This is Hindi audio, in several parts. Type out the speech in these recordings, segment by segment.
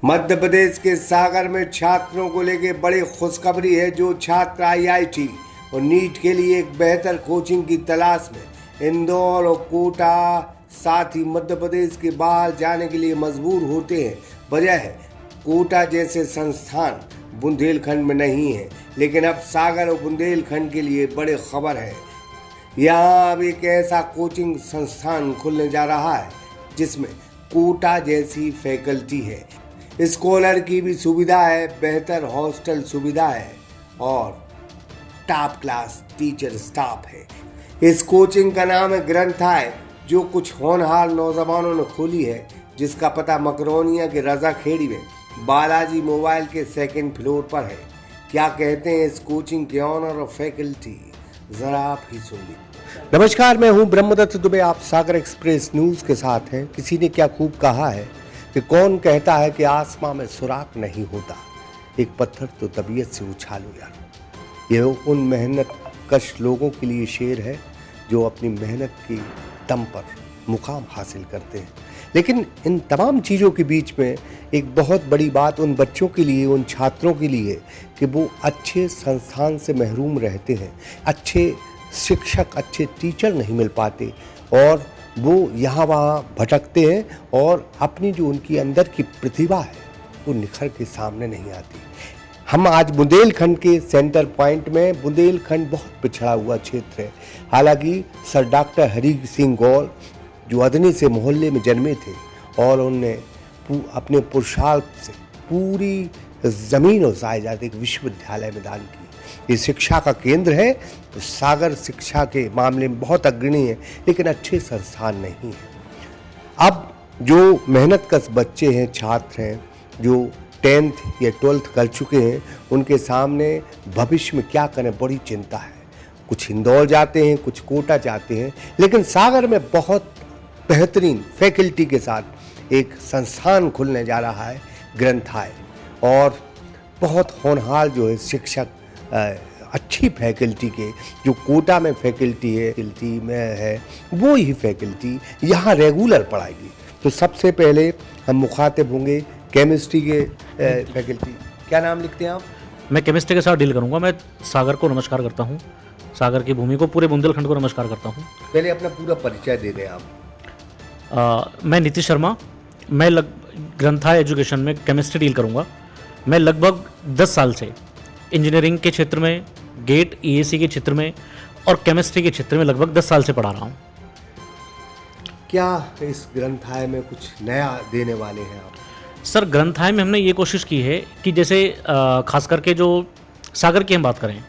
मध्य प्रदेश के सागर में छात्रों को लेकर बड़ी खुशखबरी है। जो छात्र आईआईटी और नीट के लिए एक बेहतर कोचिंग की तलाश में इंदौर और कोटा साथ ही मध्य प्रदेश के बाहर जाने के लिए मजबूर होते हैं, वजह है कोटा जैसे संस्थान बुंदेलखंड में नहीं है। लेकिन अब सागर और बुंदेलखंड के लिए बड़ी खबर है। यहाँ अब एक ऐसा कोचिंग संस्थान खुलने जा रहा है जिसमें कोटा जैसी फैकल्टी है, स्कॉलर की भी सुविधा है, बेहतर हॉस्टल सुविधा है और टॉप क्लास टीचर स्टाफ है। इस कोचिंग का नाम है ग्रंथालय, जो कुछ होनहार नौजवानों ने खोली है, जिसका पता मकरोनिया के रजा खेड़ी में बालाजी मोबाइल के 2nd फ्लोर पर है। क्या कहते हैं इस कोचिंग के ऑनर और फैकल्टी, जरा आप ही सुन लीजिए। नमस्कार, मैं हूं ब्रह्मदत्त दुबे, आप सागर एक्सप्रेस न्यूज के साथ हैं। किसी ने क्या खूब कहा है कि कौन कहता है कि आसमां में सुराख नहीं होता, एक पत्थर तो तबीयत से उछालो यार। ये उन मेहनत कश लोगों के लिए शेर है जो अपनी मेहनत की दम पर मुकाम हासिल करते हैं। लेकिन इन तमाम चीज़ों के बीच में एक बहुत बड़ी बात उन बच्चों के लिए, उन छात्रों के लिए कि वो अच्छे संस्थान से महरूम रहते हैं, अच्छे शिक्षक, अच्छे टीचर नहीं मिल पाते और वो यहाँ वहाँ भटकते हैं और अपनी जो उनकी अंदर की प्रतिभा है वो निखर के सामने नहीं आती। हम आज बुंदेलखंड के सेंटर पॉइंट में, बुंदेलखंड बहुत पिछड़ा हुआ क्षेत्र है। हालांकि सर डॉक्टर हरि सिंह गौर जो अदनी से मोहल्ले में जन्मे थे और उनने अपने पुरुषार्थ से पूरी ज़मीन और जायदाद एक विश्वविद्यालय में दान की। ये शिक्षा का केंद्र है, तो सागर शिक्षा के मामले में बहुत अग्रणी है, लेकिन अच्छे संस्थान नहीं है। अब जो मेहनतकश बच्चे हैं, छात्र हैं, जो 10th या 12th कर चुके हैं, उनके सामने भविष्य में क्या करें बड़ी चिंता है। कुछ इंदौर जाते हैं, कुछ कोटा जाते हैं, लेकिन सागर में बहुत बेहतरीन फैकल्टी के साथ एक संस्थान खुलने जा रहा है ग्रंथालय, और बहुत होनहार जो है शिक्षक, अच्छी फैकल्टी के, जो कोटा में फैकल्टी है वो ही फैकल्टी यहाँ रेगुलर पढ़ाएगी। तो सबसे पहले हम मुखातिब होंगे केमिस्ट्री के फैकल्टी। क्या नाम लिखते हैं आप? मैं केमिस्ट्री के साथ डील करूंगा। मैं सागर को नमस्कार करता हूं, सागर की भूमि को, पूरे बुंदेलखंड को नमस्कार करता हूं। पहले अपना पूरा परिचय दे दें आप। मैं नीतीश शर्मा, मैं ग्रंथालय एजुकेशन में केमिस्ट्री डील करूंगा। मैं लगभग 10 साल से इंजीनियरिंग के क्षेत्र में, गेट ईएसी के क्षेत्र में और केमिस्ट्री के क्षेत्र में लगभग 10 साल से पढ़ा रहा हूँ। क्या इस ग्रंथालय में कुछ नया देने वाले हैं आप? सर, ग्रंथालय में हमने ये कोशिश की है कि जैसे खास करके जो सागर की हम बात करें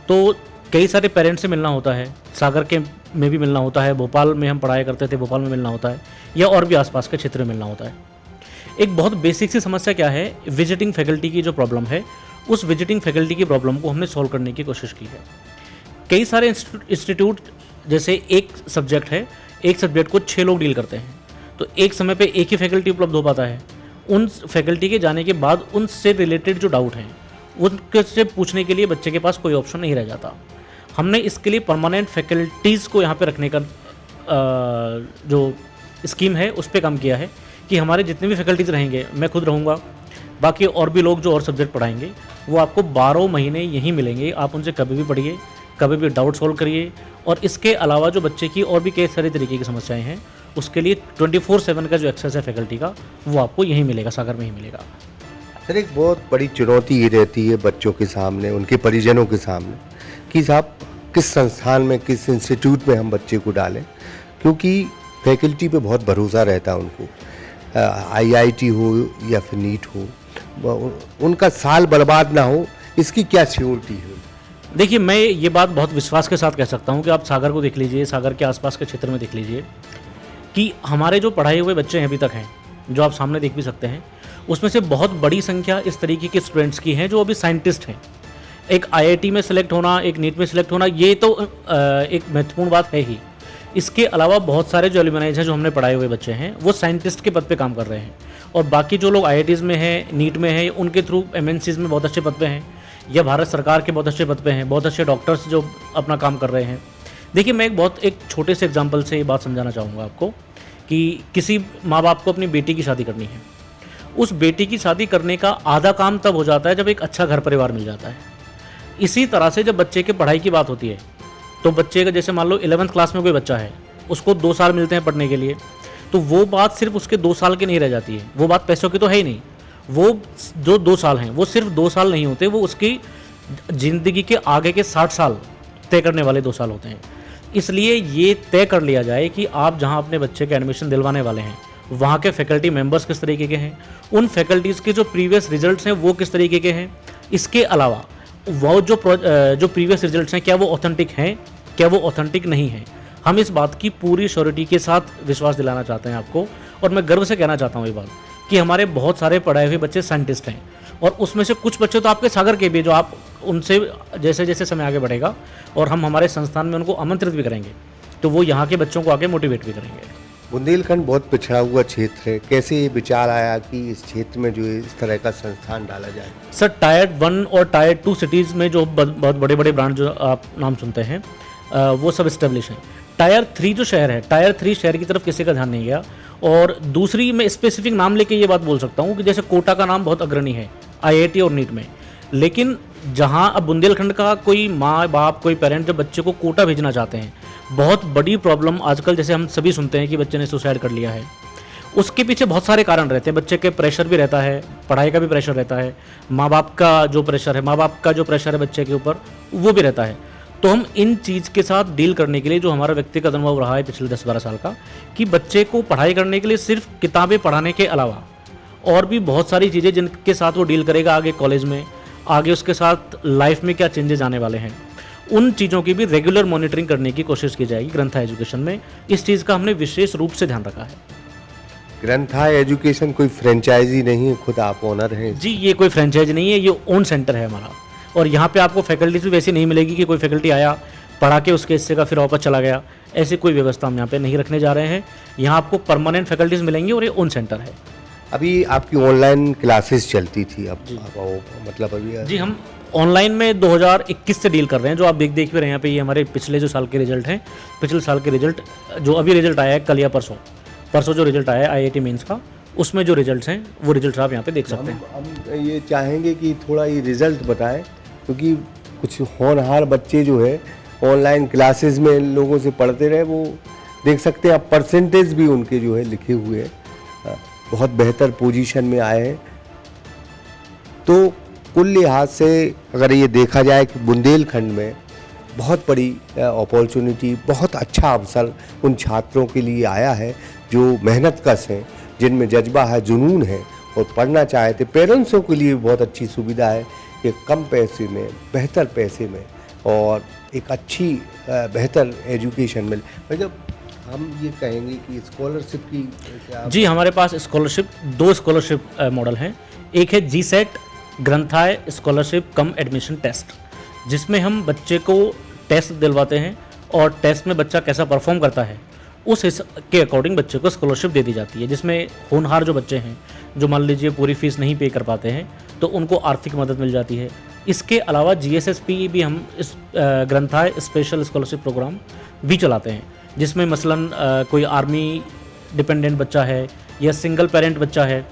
तो कई सारे पेरेंट्स से मिलना होता है, सागर के में भी मिलना होता है, भोपाल में हम पढ़ाया करते थे, भोपाल में मिलना होता है, या और भी आसपास के क्षेत्र में मिलना होता है। एक बहुत बेसिक सी समस्या क्या है, विजिटिंग फैकल्टी की जो प्रॉब्लम है, उस विजिटिंग फैकल्टी की प्रॉब्लम को हमने सॉल्व करने की कोशिश की है। कई सारे इंस्टीट्यूट, जैसे एक सब्जेक्ट है, एक सब्जेक्ट को 6 लोग डील करते हैं, तो एक समय पे एक ही फैकल्टी उपलब्ध हो पाता है। उन फैकल्टी के जाने के बाद उनसे रिलेटेड जो डाउट हैं उनसे पूछने के लिए बच्चे के पास कोई ऑप्शन नहीं रह जाता। हमने इसके लिए परमानेंट फैकल्टीज़ को यहाँ पे रखने का जो स्कीम है उस पर काम किया है कि हमारे जितने भी फैकल्टीज़ रहेंगे, मैं खुद रहूँगा, बाकी और भी लोग जो और सब्जेक्ट पढ़ाएंगे, वो आपको 12 महीने यहीं मिलेंगे। आप उनसे कभी भी पढ़िए, कभी भी डाउट सॉल्व करिए। और इसके अलावा जो बच्चे की और भी कई सारे तरीके की समस्याएं हैं, उसके लिए 24/7 का जो एक्सेस है फैकल्टी का, वो आपको यहीं मिलेगा, सागर में ही मिलेगा। सर, एक बहुत बड़ी चुनौती ये रहती है बच्चों के सामने, उनके परिजनों के सामने, कि साहब किस संस्थान में, किस इंस्टीट्यूट में हम बच्चे को डालें, क्योंकि फैकल्टी पे बहुत भरोसा रहता है उनको। आईआईटी हो या फिर नीट हो, उनका साल बर्बाद ना हो, इसकी क्या सिक्योरिटी है? देखिए, मैं ये बात बहुत विश्वास के साथ कह सकता हूँ कि आप सागर को देख लीजिए, सागर के आसपास के क्षेत्र में देख लीजिए कि हमारे जो पढ़ाए हुए बच्चे हैं अभी तक हैं, जो आप सामने देख भी सकते हैं, उसमें से बहुत बड़ी संख्या इस तरीके के स्टूडेंट्स की हैं जो अभी साइंटिस्ट हैं। एक आईआईटी में सेलेक्ट होना, एक नीट में सेलेक्ट होना, ये तो एक महत्वपूर्ण बात है ही। इसके अलावा बहुत सारे जो एल्यूमनाइज हैं, जो हमने पढ़ाए हुए बच्चे हैं, वो साइंटिस्ट के पद पे काम कर रहे हैं, और बाकी जो लोग आईआईटीज़ में हैं, नीट में हैं, उनके थ्रू एमएनसीज़ में बहुत अच्छे पद पे हैं, या भारत सरकार के बहुत अच्छे पद पे हैं, बहुत अच्छे डॉक्टर्स जो अपना काम कर रहे हैं। देखिए, मैं एक छोटे से एग्जाम्पल से ये बात समझाना चाहूँगा आपको कि किसी माँ बाप को अपनी बेटी की शादी करनी है उस बेटी की शादी करने का आधा काम तब हो जाता है जब एक अच्छा घर परिवार मिल जाता है। इसी तरह से जब बच्चे के पढ़ाई की बात होती है तो बच्चे का जैसे मान लो 11th क्लास में कोई बच्चा है, उसको 2 साल मिलते हैं पढ़ने के लिए, तो वो बात सिर्फ उसके 2 साल की नहीं रह जाती है, वो बात पैसों की तो है ही नहीं। वो जो 2 साल हैं वो सिर्फ 2 साल नहीं होते, वो उसकी ज़िंदगी के आगे के 60 साल तय करने वाले 2 साल होते हैं। इसलिए ये तय कर लिया जाए कि आप जहाँ अपने बच्चे के एडमिशन दिलवाने वाले हैं वहाँ के फैकल्टी मेंबर्स किस तरीके के हैं, उन फैकल्टीज़ के जो प्रीवियस रिजल्ट्स हैं वो किस तरीके के हैं। इसके अलावा वो जो प्रीवियस रिजल्ट्स हैं क्या वो ऑथेंटिक हैं, क्या वो ऑथेंटिक नहीं हैं। हम इस बात की पूरी श्योरिटी के साथ विश्वास दिलाना चाहते हैं आपको, और मैं गर्व से कहना चाहता हूँ ये बात कि हमारे बहुत सारे पढ़ाए हुए बच्चे साइंटिस्ट हैं, और उसमें से कुछ बच्चे तो आपके सागर के भी, जो आप उनसे जैसे जैसे समय आगे बढ़ेगा और हम हमारे संस्थान में उनको आमंत्रित भी करेंगे तो वो यहाँ के बच्चों को आगे मोटिवेट भी करेंगे। बुंदेलखंड बहुत पिछड़ा हुआ क्षेत्र है, कैसे ये विचार आया कि इस क्षेत्र में जो है इस तरह का संस्थान डाला जाए? सर, टायर 1 और टायर 2 सिटीज़ में जो बहुत बड़े बड़े ब्रांड जो आप नाम सुनते हैं वो सब इस्टेब्लिश हैं। टायर 3 जो शहर है, टायर 3 शहर की तरफ किसी का ध्यान नहीं गया। और दूसरी मैं स्पेसिफिक नाम लेके ये बात बोल सकता हूँ कि जैसे कोटा का नाम बहुत अग्रणी है IIT और नीट में, लेकिन जहाँ अब बुंदेलखंड का कोई माँ बाप, कोई पेरेंट जब बच्चे को कोटा भेजना चाहते हैं, बहुत बड़ी प्रॉब्लम आजकल जैसे हम सभी सुनते हैं कि बच्चे ने सुसाइड कर लिया है, उसके पीछे बहुत सारे कारण रहते हैं। बच्चे के प्रेशर भी रहता है, पढ़ाई का भी प्रेशर रहता है, माँ बाप का जो प्रेशर है, माँ बाप का जो प्रेशर है बच्चे के ऊपर वो भी रहता है। तो हम इन चीज़ के साथ डील करने के लिए जो हमारा व्यक्तिगत अनुभव रहा है पिछले 10-12 साल का, कि बच्चे को पढ़ाई करने के लिए सिर्फ किताबें पढ़ाने के अलावा और भी बहुत सारी चीज़ें जिनके साथ वो डील करेगा आगे कॉलेज में, आगे उसके साथ लाइफ में क्या चेंजेस आने वाले हैं, उन चीज़ों की भी रेगुलर मॉनिटरिंग करने की कोशिश की जाएगी ग्रंथा एजुकेशन में। इस चीज़ का हमने विशेष रूप से ध्यान रखा है। ग्रंथा एजुकेशन कोई फ्रेंचाइजी नहीं है, खुद आप ओनर हैं? जी, ये कोई फ्रेंचाइज नहीं है, ये ओन सेंटर है हमारा। और यहाँ पे आपको फैकल्टीज भी वैसी नहीं मिलेगी कि कोई फैकल्टी आया, पढ़ा के उसके हिस्से का फिर वापस चला गया, ऐसी कोई व्यवस्था हम यहाँ पे नहीं रखने जा रहे हैं। यहाँ आपको परमानेंट फैकल्टीज मिलेंगी और ये ओन सेंटर है। अभी आपकी ऑनलाइन क्लासेस चलती थी, अब मतलब अभी? जी, हम ऑनलाइन में 2021 से डील कर रहे हैं। जो आप देख भी रहे हैं यहाँ पे, ये हमारे पिछले जो साल के रिजल्ट हैं, पिछले साल के रिजल्ट जो अभी रिजल्ट आया है कल या परसों जो रिजल्ट आया है IIT मेंस का, उसमें जो रिजल्ट्स हैं वो रिजल्ट आप यहाँ पे देख सकते हैं। हम ये चाहेंगे कि थोड़ा ये रिजल्ट बताएं, क्योंकि कुछ होनहार बच्चे जो है ऑनलाइन क्लासेस में लोगों से पढ़ते रहे, वो देख सकते हैं आप परसेंटेज भी उनके जो है लिखे हुए हैं, बहुत बेहतर पोजीशन में आए हैं। तो कुल लिहाज से अगर ये देखा जाए कि बुंदेलखंड में बहुत बड़ी अपॉर्चुनिटी, बहुत अच्छा अवसर उन छात्रों के लिए आया है जो मेहनतकश हैं, जिनमें जज्बा है, जुनून है और पढ़ना चाहते। पेरेंट्सों के लिए बहुत अच्छी सुविधा है कि कम पैसे में, बेहतर पैसे में और एक अच्छी बेहतर एजुकेशन मिले। मतलब हम ये कहेंगे कि स्कॉलरशिप की क्या? जी, हमारे पास स्कॉलरशिप 2 स्कॉलरशिप मॉडल हैं। एक है GSET ग्रंथाय स्कॉलरशिप कम एडमिशन टेस्ट, जिसमें हम बच्चे को टेस्ट दिलवाते हैं और टेस्ट में बच्चा कैसा परफॉर्म करता है उस के अकॉर्डिंग बच्चे को स्कॉलरशिप दे दी जाती है, जिसमें होनहार जो बच्चे हैं, जो मान लीजिए पूरी फीस नहीं पे कर पाते हैं, तो उनको आर्थिक मदद मिल जाती है। इसके अलावा GSSP भी हम इस ग्रंथाय स्पेशल स्कॉलरशिप प्रोग्राम भी चलाते हैं, जिसमें मसलन कोई आर्मी डिपेंडेंट बच्चा है या सिंगल पेरेंट बच्चा है,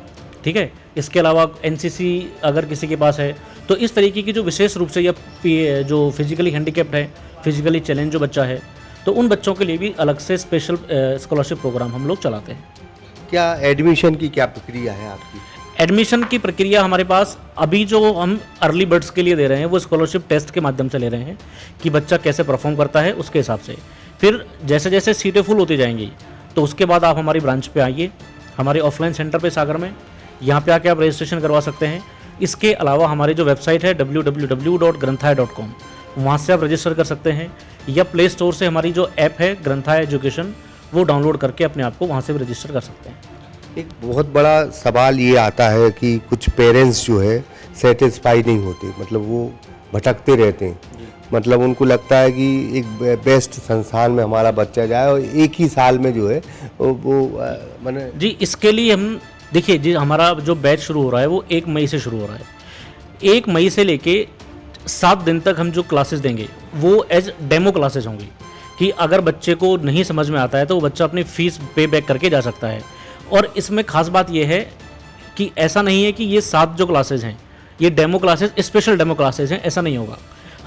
ठीक है। इसके अलावा NCC अगर किसी के पास है, तो इस तरीके की जो विशेष रूप से या जो फिजिकली हैंडीकैप्ड है, फिजिकली चैलेंज जो बच्चा है, तो उन बच्चों के लिए भी अलग से स्पेशल स्कॉलरशिप प्रोग्राम हम लोग चलाते हैं। क्या एडमिशन की क्या प्रक्रिया है आपकी? एडमिशन की प्रक्रिया हमारे पास अभी जो हम अर्ली बर्ड्स के लिए दे रहे हैं वो स्कॉलरशिप टेस्ट के माध्यम से ले रहे हैं कि बच्चा कैसे परफॉर्म करता है उसके हिसाब से। फिर जैसे जैसे सीटें फुल होती जाएंगी तो उसके बाद आप हमारी ब्रांच पे आइए, हमारे ऑफलाइन सेंटर पे सागर में, यहाँ पे आके आप रजिस्ट्रेशन करवा सकते हैं। इसके अलावा हमारी जो वेबसाइट है www.granthay.com, वहाँ से आप रजिस्टर कर सकते हैं, या प्ले स्टोर से हमारी जो ऐप है ग्रंथाय एजुकेशन वो डाउनलोड करके अपने आप को वहाँ से भी रजिस्टर कर सकते हैं। एक बहुत बड़ा सवाल ये आता है कि कुछ पेरेंट्स जो है सेटिस्फाई नहीं होते, मतलब वो भटकते रहते हैं, मतलब उनको लगता है कि एक बेस्ट संस्थान में हमारा बच्चा जाए और एक ही साल में जो है वो माने। जी, इसके लिए हम देखिए जी, हमारा जो बैच शुरू हो रहा है वो 1 मई से शुरू हो रहा है। 1 मई से लेके 7 दिन तक हम जो क्लासेस देंगे वो एज डेमो क्लासेस होंगी, कि अगर बच्चे को नहीं समझ में आता है तो वो बच्चा अपनी फ़ीस पे बैक करके जा सकता है। और इसमें ख़ास बात यह है कि ऐसा नहीं है कि ये 7 जो क्लासेज हैं ये demo classes, special demo classes हैं, ऐसा नहीं होगा।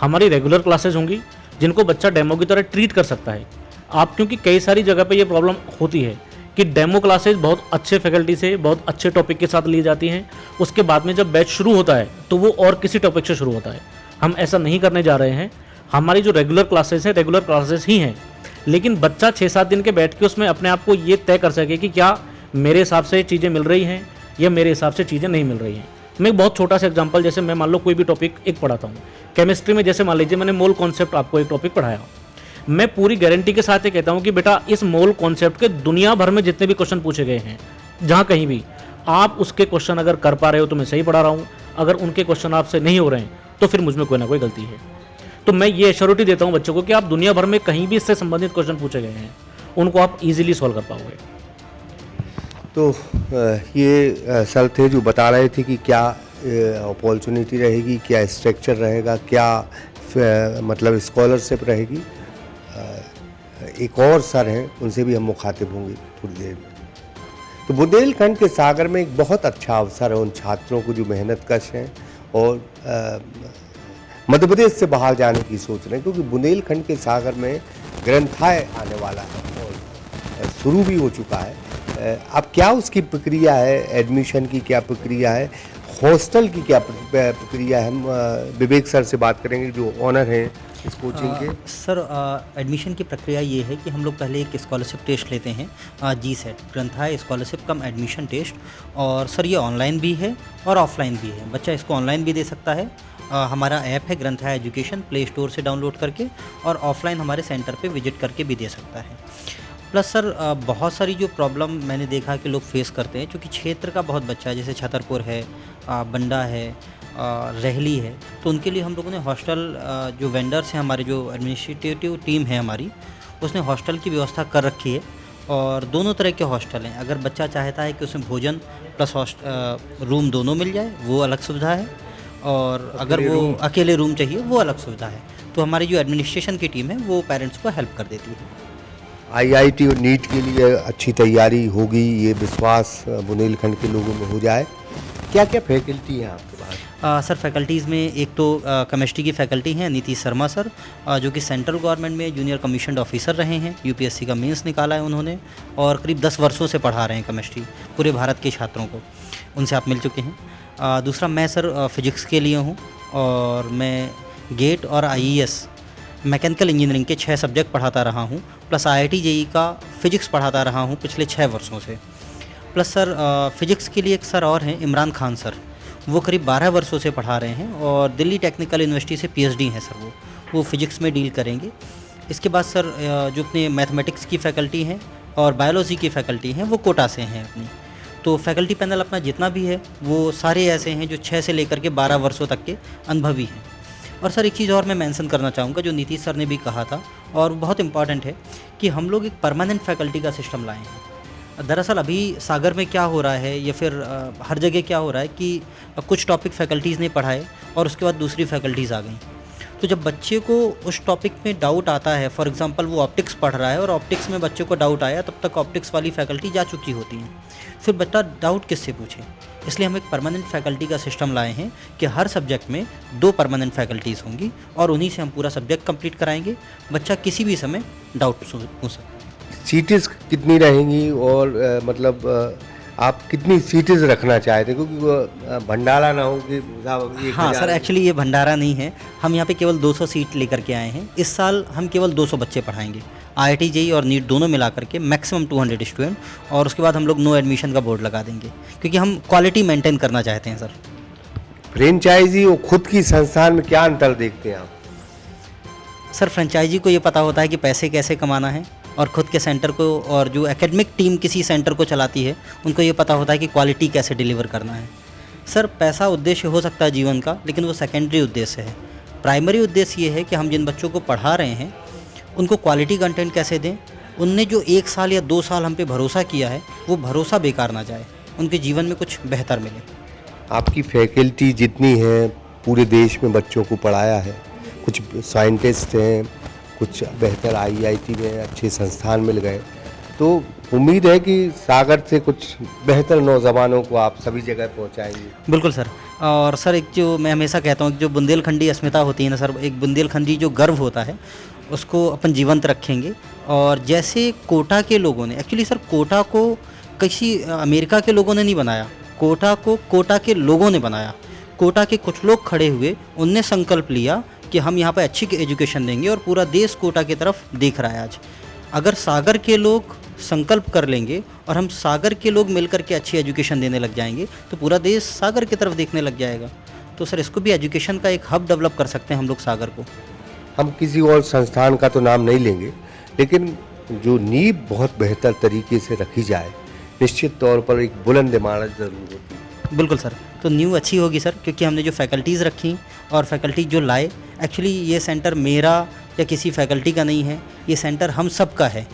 हमारी रेगुलर क्लासेज होंगी जिनको बच्चा डेमो की तरह ट्रीट कर सकता है। आप क्योंकि कई सारी जगह पे ये प्रॉब्लम होती है कि डेमो क्लासेज बहुत अच्छे फैकल्टी से बहुत अच्छे टॉपिक के साथ ली जाती हैं, उसके बाद में जब बैच शुरू होता है तो वो और किसी टॉपिक से शुरू होता है। हम ऐसा नहीं करने जा रहे हैं। हमारी जो रेगुलर क्लासेस हैं रेगुलर क्लासेस ही हैं, लेकिन बच्चा 6-7 दिन के बैठ के उसमें अपने आप को ये तय कर सके कि क्या मेरे हिसाब से चीज़ें मिल रही हैं या मेरे हिसाब से चीज़ें नहीं मिल रही हैं। मैं एक बहुत छोटा सा एग्जांपल, जैसे मैं मान लो कोई भी टॉपिक एक पढ़ाता हूँ केमिस्ट्री में, जैसे मान लीजिए मैंने मोल कॉन्सेप्ट आपको एक टॉपिक पढ़ाया, मैं पूरी गारंटी के साथ ये कहता हूँ कि बेटा इस मोल कॉन्सेप्ट के दुनिया भर में जितने भी क्वेश्चन पूछे गए हैं जहाँ कहीं भी, आप उसके क्वेश्चन अगर कर पा रहे हो तो मैं सही पढ़ा रहा हूँ, अगर उनके क्वेश्चन आपसे नहीं हो रहे हैं तो फिर मुझ में कोई ना कोई गलती है। तो मैं ये एश्योरिटी देता हूँ बच्चों को कि आप दुनिया भर में कहीं भी इससे संबंधित क्वेश्चन पूछे गए हैं उनको आप ईजिली सॉल्व कर पाओगे। तो ये सर थे जो बता रहे थे कि क्या अपॉर्चुनिटी रहेगी, क्या स्ट्रक्चर रहेगा, क्या मतलब स्कॉलरशिप रहेगी। एक और सर हैं, उनसे भी हम मुखातिब होंगे थोड़ी देर में। तो बुंदेलखंड के सागर में एक बहुत अच्छा अवसर है उन छात्रों को जो मेहनत कश हैं और मध्य प्रदेश से बाहर जाने की सोच रहे हैं, क्योंकि बुंदेलखंड के सागर में ग्रंथालय आने वाला है और शुरू भी हो चुका है। अब क्या उसकी प्रक्रिया है, एडमिशन की क्या प्रक्रिया है, हॉस्टल की क्या प्रक्रिया है, हम विवेक सर से बात करेंगे जो ऑनर हैं इस कोचिंग के। सर एडमिशन की प्रक्रिया ये है कि हम लोग पहले एक स्कॉलरशिप टेस्ट लेते हैं, GSET ग्रंथालय स्कॉलरशिप कम एडमिशन टेस्ट। और सर ये ऑनलाइन भी है और ऑफलाइन भी है। बच्चा इसको ऑनलाइन भी दे सकता है, हमारा ऐप है ग्रंथालय एजुकेशन, प्ले स्टोर से डाउनलोड करके, और ऑफलाइन हमारे सेंटर पे विजिट करके भी दे सकता है। प्लस सर बहुत सारी जो प्रॉब्लम मैंने देखा कि लोग फेस करते हैं, क्योंकि क्षेत्र का बहुत बच्चा है, जैसे छतरपुर है, बंडा है, रहली है, तो उनके लिए हम लोगों ने हॉस्टल, जो वेंडर्स हैं हमारे, जो एडमिनिस्ट्रेटिव टीम है हमारी, उसने हॉस्टल की व्यवस्था कर रखी है। और दोनों तरह के हॉस्टल हैं। अगर बच्चा चाहता है कि उसमें भोजन प्लस रूम दोनों मिल जाए, वो अलग सुविधा है, और अगर वो अकेले रूम चाहिए वो अलग सुविधा है। तो हमारी जो एडमिनिस्ट्रेशन की टीम है वो पेरेंट्स को हेल्प कर देती है। IIT और नीट के लिए अच्छी तैयारी होगी, ये विश्वास बुंदेलखंड के लोगों में हो जाए। क्या क्या फैकल्टी हैं आपके पास? सर फैकल्टीज़ में एक तो केमिस्ट्री की फैकल्टी हैं नीतीश शर्मा सर, जो कि सेंट्रल गवर्नमेंट में जूनियर कमीशन्ड ऑफिसर रहे हैं, UPSC का मेंस निकाला है उन्होंने, और करीब 10 वर्षों से पढ़ा रहे हैं केमिस्ट्री पूरे भारत के छात्रों को, उनसे आप मिल चुके हैं। दूसरा मैं सर फिजिक्स के लिए हूँ, और मैं गेट और IES मैकेनिकल इंजीनियरिंग के 6 सब्जेक्ट पढ़ाता रहा हूँ, प्लस IIT JEE का फिजिक्स पढ़ाता रहा हूँ पिछले 6 वर्षों से। प्लस सर फिजिक्स के लिए एक सर और हैं, इमरान खान सर, वो करीब 12 वर्षों से पढ़ा रहे हैं, और दिल्ली टेक्निकल यूनिवर्सिटी से PhD हैं सर, वो फिजिक्स में डील करेंगे। इसके बाद सर जो अपने मैथमेटिक्स की फ़ैकल्टी हैं और बायोलॉजी की फ़ैकल्टी हैं वो कोटा से हैं अपनी। तो फैकल्टी पैनल अपना जितना भी है वो सारे ऐसे हैं जो 6 से लेकर के 12 वर्षों तक के अनुभवी हैं। और सर एक चीज़ और मैं मेंशन करना चाहूँगा जो नीतीश सर ने भी कहा था, और बहुत इम्पॉर्टेंट है, कि हम लोग एक परमानेंट फैकल्टी का सिस्टम लाए हैं। दरअसल अभी सागर में क्या हो रहा है, या फिर हर जगह क्या हो रहा है कि कुछ टॉपिक फैकल्टीज़ ने पढ़ाए और उसके बाद दूसरी फैकल्टीज़ आ गई। तो जब बच्चे को उस टॉपिक में डाउट आता है, फॉर एग्जांपल वो ऑप्टिक्स पढ़ रहा है और ऑप्टिक्स में बच्चे को डाउट आया, तब तक ऑप्टिक्स वाली फैकल्टी जा चुकी होती हैं, फिर बच्चा डाउट किससे पूछे। इसलिए हम एक परमानेंट फैकल्टी का सिस्टम लाए हैं कि हर सब्जेक्ट में 2 परमानेंट फैकल्टीज़ होंगी, और उन्हीं से हम पूरा सब्जेक्ट कंप्लीट कराएंगे। बच्चा किसी भी समय डाउट पूछ सकता है। सीटें कितनी रहेंगी, और मतलब आप कितनी सीटें रखना चाहते हैं, क्योंकि भंडारा ना हो कि हाँ सर, एक्चुअली ये भंडारा नहीं है, हम यहाँ पे केवल 200 सीट लेकर के आए हैं। इस साल हम केवल 200 बच्चे पढ़ाएंगे, IIT JEE और नीट दोनों मिला करके मैक्सिमम 200 स्टूडेंट, और उसके बाद हम लोग नो एडमिशन का बोर्ड लगा देंगे, क्योंकि हम क्वालिटी मेंटेन करना चाहते हैं सर। फ्रेंचाइजी और खुद की संस्थान में क्या अंतर देखते हैं आप? सर फ्रेंचाइजी को ये पता होता है कि पैसे कैसे कमाना है, और ख़ुद के सेंटर को, और जो एकेडमिक टीम किसी सेंटर को चलाती है उनको ये पता होता है कि क्वालिटी कैसे डिलीवर करना है। सर पैसा उद्देश्य हो सकता है जीवन का, लेकिन वो सेकेंडरी उद्देश्य है। प्राइमरी उद्देश्य ये है कि हम जिन बच्चों को पढ़ा रहे हैं उनको क्वालिटी कंटेंट कैसे दें, उनने जो 1 साल या 2 साल हम पे भरोसा किया है वो भरोसा बेकार ना जाए, उनके जीवन में कुछ बेहतर मिले। आपकी फैकल्टी जितनी है पूरे देश में बच्चों को पढ़ाया है, कुछ साइंटिस्ट हैं, कुछ बेहतर IIT में अच्छे संस्थान मिल गए, तो उम्मीद है कि सागर से कुछ बेहतर नौजवानों को आप सभी जगह पहुंचाएंगे। बिल्कुल सर। और सर एक जो मैं हमेशा कहता हूँ कि जो बुंदेलखंडी अस्मिता होती है ना सर, एक बुंदेलखंडी जो गर्व होता है उसको अपन जीवंत रखेंगे। और जैसे कोटा के लोगों ने, एक्चुअली सर कोटा को किसी अमेरिका के लोगों ने नहीं बनाया, कोटा को कोटा के लोगों ने बनाया। कोटा के कुछ लोग खड़े हुए, उनने संकल्प लिया कि हम यहाँ पर अच्छी एजुकेशन देंगे और पूरा देश कोटा की तरफ देख रहा है आज। अगर सागर के लोग संकल्प कर लेंगे और हम सागर के लोग मिलकर के अच्छी एजुकेशन देने लग जाएंगे तो पूरा देश सागर की तरफ देखने लग जाएगा। तो सर इसको भी एजुकेशन का एक हब डेवलप कर सकते हैं हम लोग सागर को। हम किसी और संस्थान का तो नाम नहीं लेंगे, लेकिन जो नींव बहुत बेहतर तरीके से रखी जाए, निश्चित तौर पर एक बुलंद इमारत ज़रूर होती है। बिल्कुल सर। तो न्यू अच्छी होगी सर, क्योंकि हमने जो फैकल्टीज़ रखी और फैकल्टी जो लाए, एक्चुअली ये सेंटर मेरा या किसी फैकल्टी का नहीं है, ये सेंटर हम सब का है।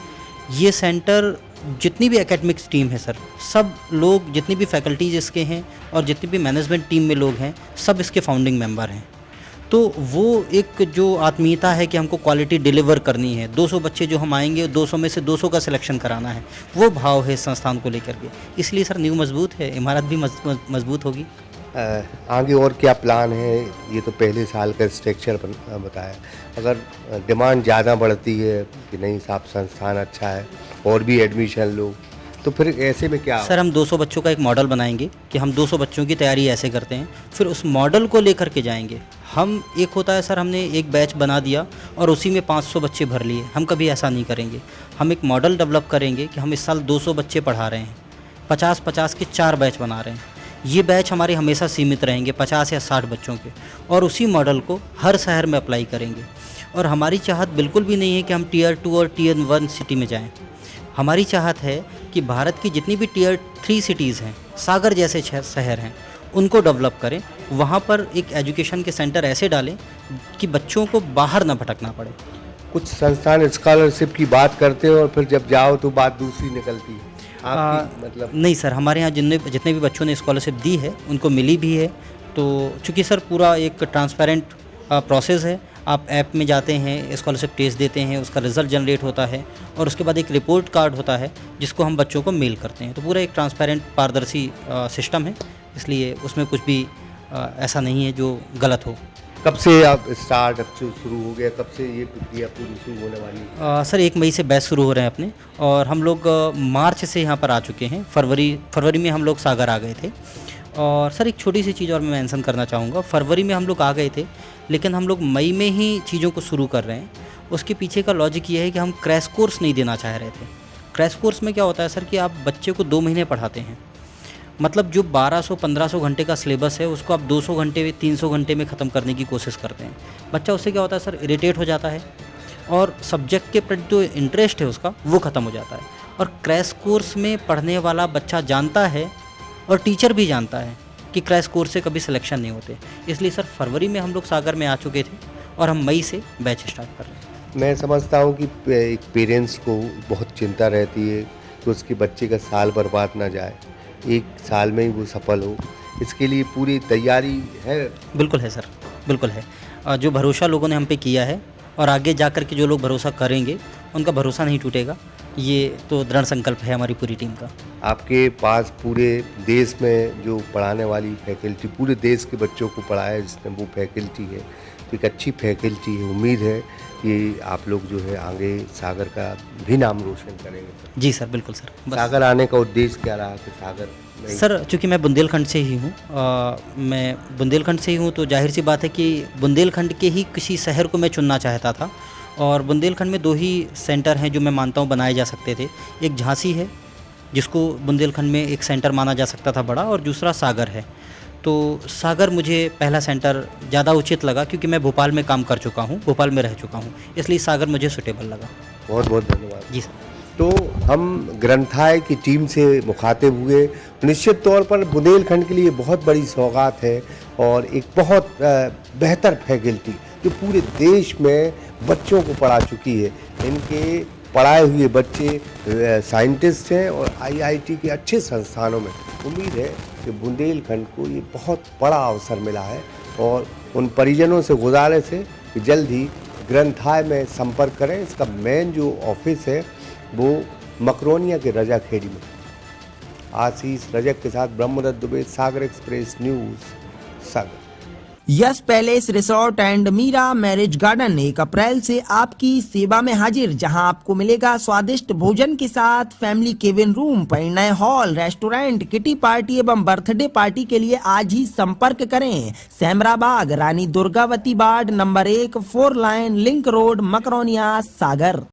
ये सेंटर जितनी भी एकेडमिक्स टीम है सर, सब लोग जितनी भी फैकल्टीज इसके हैं और जितनी भी मैनेजमेंट टीम में लोग हैं, सब इसके फाउंडिंग मेंबर हैं। तो वो एक जो आत्मीयता है कि हमको क्वालिटी डिलीवर करनी है, 200 बच्चे जो हम आएंगे 200 में से 200 का सिलेक्शन कराना है, वो भाव है इस संस्थान को लेकर के। इसलिए सर न्यू मजबूत है, इमारत भी मजबूत होगी। आगे और क्या प्लान है? ये तो पहले साल का स्ट्रक्चर बताया, अगर डिमांड ज़्यादा बढ़ती है कि नहीं साहब संस्थान अच्छा है और भी एडमिशन लो, तो फिर ऐसे में क्या? सर हम 200 बच्चों का एक मॉडल बनाएंगे कि हम 200 बच्चों की तैयारी ऐसे करते हैं, फिर उस मॉडल को लेकर के जाएंगे हम। एक होता है सर, हमने एक बैच बना दिया और उसी में 500 बच्चे भर लिए, हम कभी ऐसा नहीं करेंगे। हम एक मॉडल डेवलप करेंगे कि हम इस साल 200 बच्चे पढ़ा रहे हैं, 50-50 के 4 बैच बना रहे हैं। ये बैच हमारे हमेशा सीमित रहेंगे 50 या 60 बच्चों के, और उसी मॉडल को हर शहर में अप्लाई करेंगे। और हमारी चाहत बिल्कुल भी नहीं है कि हम टियर 2 और टियर 1 सिटी में जाएं। हमारी चाहत है कि भारत की जितनी भी टियर 3 सिटीज़ हैं, सागर जैसे शहर हैं, उनको डेवलप करें। वहाँ पर एक एजुकेशन के सेंटर ऐसे डालें कि बच्चों को बाहर ना भटकना पड़े। कुछ संस्थान स्कॉलरशिप की बात करते हैं और फिर जब जाओ तो बात दूसरी निकलती है। आपकी मतलब? नहीं सर, हमारे यहाँ जितने भी बच्चों ने स्कॉलरशिप दी है उनको मिली भी है। तो चूँकि सर पूरा एक ट्रांसपेरेंट प्रोसेस है, आप ऐप में जाते हैं, स्कॉलरशिप टेस्ट देते हैं, उसका रिज़ल्ट जनरेट होता है और उसके बाद एक रिपोर्ट कार्ड होता है जिसको हम बच्चों को मेल करते हैं। तो पूरा एक ट्रांसपेरेंट पारदर्शी सिस्टम है, इसलिए उसमें कुछ भी ऐसा नहीं है जो गलत हो। कब से आप स्टार्ट शुरू हो गया, कब से ये प्रक्रिया पूरी शुरू होने वाली है? सर 1 मई से बैच शुरू हो रहे हैं अपने, और हम लोग मार्च से यहाँ पर आ चुके हैं। फरवरी में हम लोग सागर आ गए थे। और सर एक छोटी सी चीज़ और मैं मेंशन करना चाहूँगा, फरवरी में हम लोग आ गए थे, लेकिन हम लोग मई में ही चीज़ों को शुरू कर रहे हैं। उसके पीछे का लॉजिक ये है कि हम क्रैश कोर्स नहीं देना चाह रहे थे। क्रैश कोर्स में क्या होता है सर कि आप बच्चे को 2 महीने पढ़ाते हैं, मतलब जो 1200-1500 घंटे का सिलेबस है उसको आप 200 घंटे 300 घंटे में ख़त्म करने की कोशिश करते हैं। बच्चा उससे क्या होता है सर, इरिटेट हो जाता है और सब्जेक्ट के प्रति जो इंटरेस्ट है उसका वो ख़त्म हो जाता है। और क्रैश कोर्स में पढ़ने वाला बच्चा जानता है और टीचर भी जानता है कि क्रैश कोर्स से कभी सिलेक्शन नहीं होते। इसलिए सर फरवरी में हम लोग सागर में आ चुके थे और हम मई से बैच स्टार्ट कर रहे हैं। मैं समझता हूँ कि एक पेरेंट्स को बहुत चिंता रहती है कि उसके बच्चे का साल बर्बाद ना जाए, 1 साल में ही वो सफल हो, इसके लिए पूरी तैयारी है। बिल्कुल है सर, बिल्कुल है। जो भरोसा लोगों ने हम पे किया है और आगे जा कर के जो लोग भरोसा करेंगे उनका भरोसा नहीं टूटेगा, ये तो दृढ़ संकल्प है हमारी पूरी टीम का। आपके पास पूरे देश में जो पढ़ाने वाली फैकल्टी, पूरे देश के बच्चों को पढ़ाया जिसने वो फैकल्टी है, तो एक अच्छी फैकल्टी है। उम्मीद है कि आप लोग जो है आगे सागर का भी नाम रोशन करेंगे। जी सर, बिल्कुल सर। सागर आने का उद्देश्य क्या रहा कि सागर में? सर चूँकि मैं बुंदेलखंड से ही हूँ, मैं बुंदेलखंड से ही हूँ, तो जाहिर सी बात है कि बुंदेलखंड के ही किसी शहर को मैं चुनना चाहता था। और बुंदेलखंड में 2 ही सेंटर हैं जो मैं मानता हूँ बनाए जा सकते थे। एक झांसी है जिसको बुंदेलखंड में एक सेंटर माना जा सकता था बड़ा, और दूसरा सागर है। तो सागर मुझे पहला सेंटर ज़्यादा उचित लगा क्योंकि मैं भोपाल में काम कर चुका हूँ, भोपाल में रह चुका हूँ, इसलिए सागर मुझे सूटेबल लगा। बहुत बहुत धन्यवाद। जी सर। तो हम ग्रंथालय की टीम से मुखातिब हुए। निश्चित तौर पर बुंदेलखंड के लिए बहुत बड़ी सौगात है और एक बहुत बेहतर फैकल्टी जो पूरे देश में बच्चों को पढ़ा चुकी है। इनके पढ़ाए हुए बच्चे साइंटिस्ट हैं और आईआईटी के अच्छे संस्थानों में। उम्मीद है कि बुंदेलखंड को ये बहुत बड़ा अवसर मिला है और उन परिजनों से गुजारिश है कि जल्द ही ग्रंथालय में संपर्क करें। इसका मेन जो ऑफिस है वो मकरोनिया के रजा खेड़ी में। आशीष रजक के साथ Brahmadatt Dubey, Sagar express news, Sagar. Yes palace resort and Meera marriage garden 1 April से आपकी सेवा में हाजिर, जहां आपको मिलेगा स्वादिष्ट भोजन के साथ फैमिली केबिन रूम, परिणय हॉल, रेस्टोरेंट, किटी पार्टी एवं बर्थडे पार्टी के लिए आज ही संपर्क करें। सेमराबाग, रानी दुर्गावती बाड़, number 1, 4 line link road, Makronia, सागर।